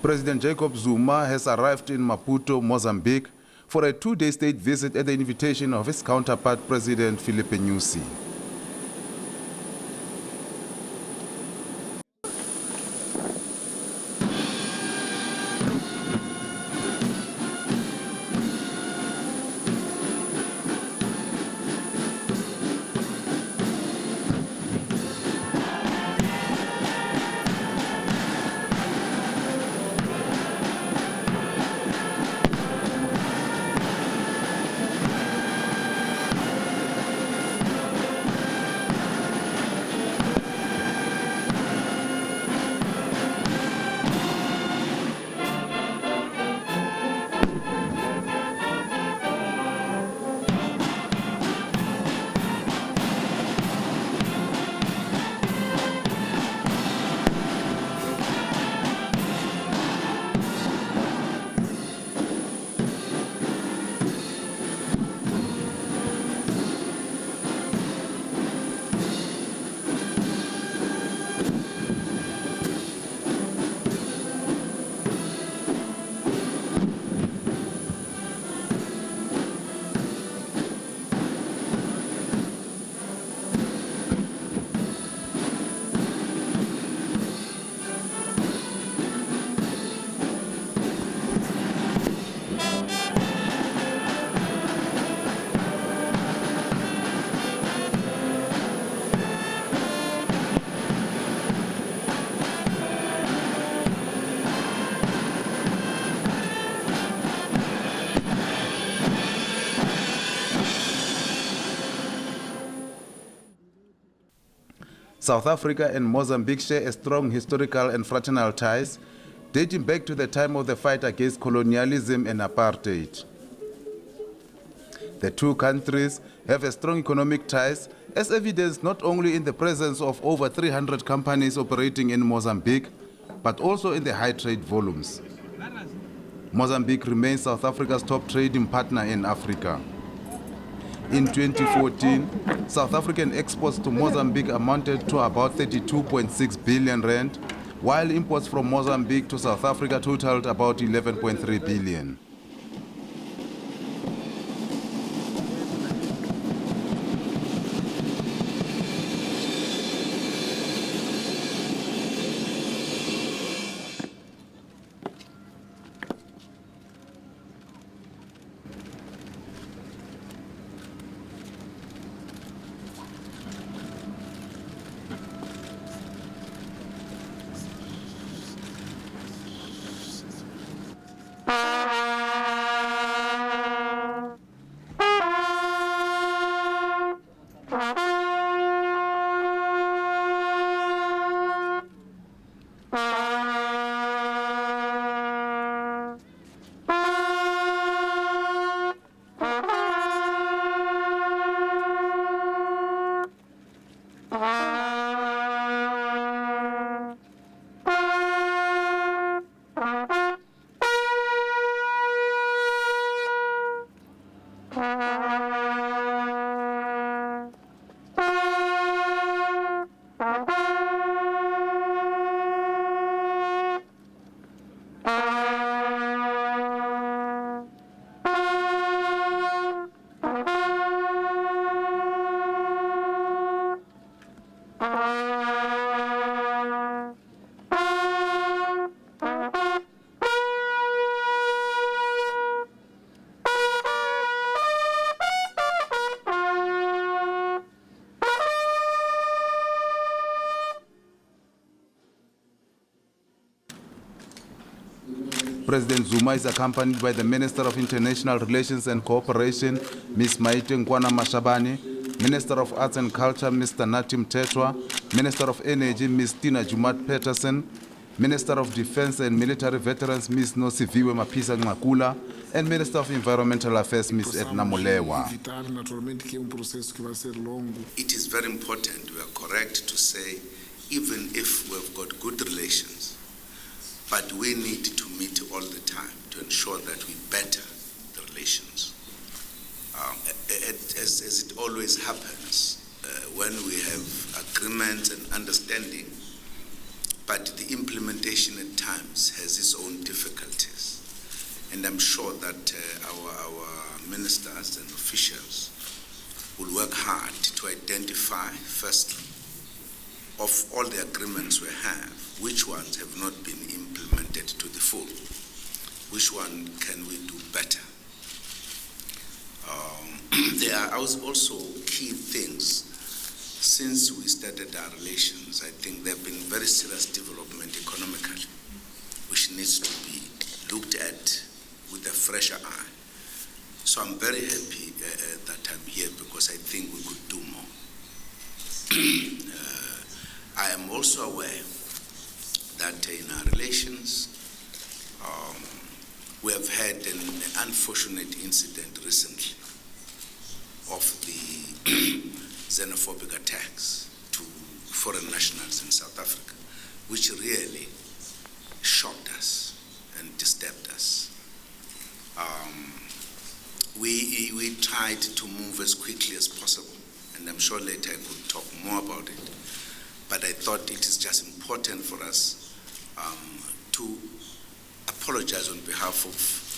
President Jacob Zuma has arrived in Maputo, Mozambique, for a two-day state visit at the invitation of his counterpart, President Filipe Nyusi. South Africa and Mozambique share a strong historical and fraternal ties, dating back to the time of the fight against colonialism and apartheid. The two countries have a strong economic ties, as evidenced not only in the presence of over 300 companies operating in Mozambique, but also in the high trade volumes. Mozambique remains South Africa's top trading partner in Africa. In 2014, South African exports to Mozambique amounted to about 32.6 billion rand, while imports from Mozambique to South Africa totaled about 11.3 billion. President Zuma is accompanied by the Minister of International Relations and Cooperation, Ms. Maite Nkwana Mashabane, Minister of Arts and Culture, Mr. Natim Tetwa, Minister of Energy, Ms. Tina Jumat Peterson, Minister of Defense and Military Veterans, Ms. Nosiviwe Mapisa Ngakula, and Minister of Environmental Affairs, Ms. Edna Molewa. It is very important, we are correct to say, even if we've got good relations, but we need to meet all the time to ensure that we better the relations. As it always happens, when we have agreements and understanding, but the implementation at times has its own difficulties. And I'm sure that our ministers and officials will work hard to identify, firstly, of all the agreements we have, which ones have not been implemented to the full, which one can we do better. There are also key things. Since we started our relations, I think there have been very serious development economically, which needs to be looked at with a fresher eye. So I'm very happy that I'm here because I think we could do more. I am also aware that in our relations, we have had an unfortunate incident recently of the xenophobic attacks to foreign nationals in South Africa, which really shocked us and disturbed us. We tried to move as quickly as possible, and I'm sure later I could talk more about it, but I thought it is just important for us to apologize on behalf of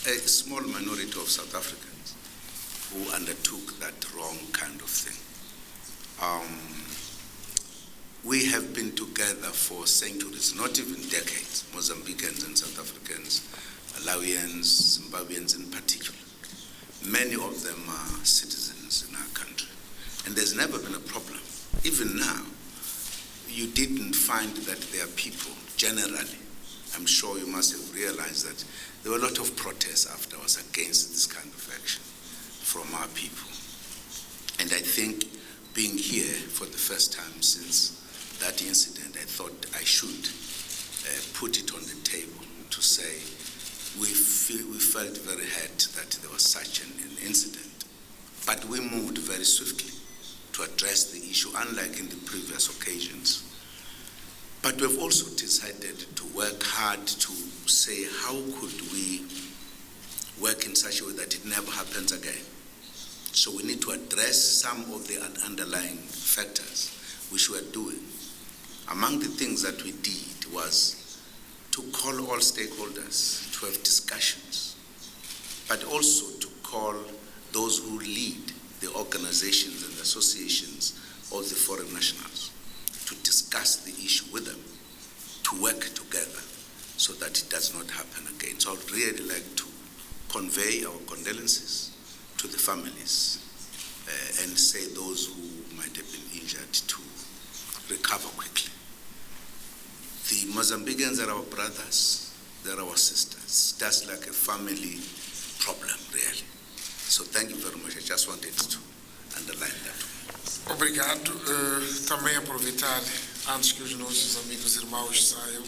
a small minority of South Africans who undertook that wrong kind of thing. We have been together for centuries, not even decades, Mozambicans and South Africans, Malawians, Zimbabweans in particular. Many of them are citizens in our country, and there's never been a problem. Even now, you didn't find that there are people, generally, I'm sure you must have realized that there were a lot of protests afterwards against this kind of action from our people. And I think being here for the first time since that incident, I thought I should put it on the table to say we felt very hurt that there was such an incident. But we moved very swiftly to address the issue, unlike in the previous occasions. But we've also decided to work hard to say how could we work in such a way that it never happens again. So we need to address some of the underlying factors which we are doing. Among the things that we did was to call all stakeholders to have discussions, but also to call those who lead the organizations and associations of the foreign nationals to discuss the issue with them, to work together so that it does not happen again. So I would really like to convey our condolences to the families and say those who might have been injured to recover quickly. The Mozambicans are our brothers, they're our sisters, just like a family problem, really. So thank you very much. I just wanted to underline that. Obrigado. Também aproveitar, antes que os nossos amigos irmãos saiam,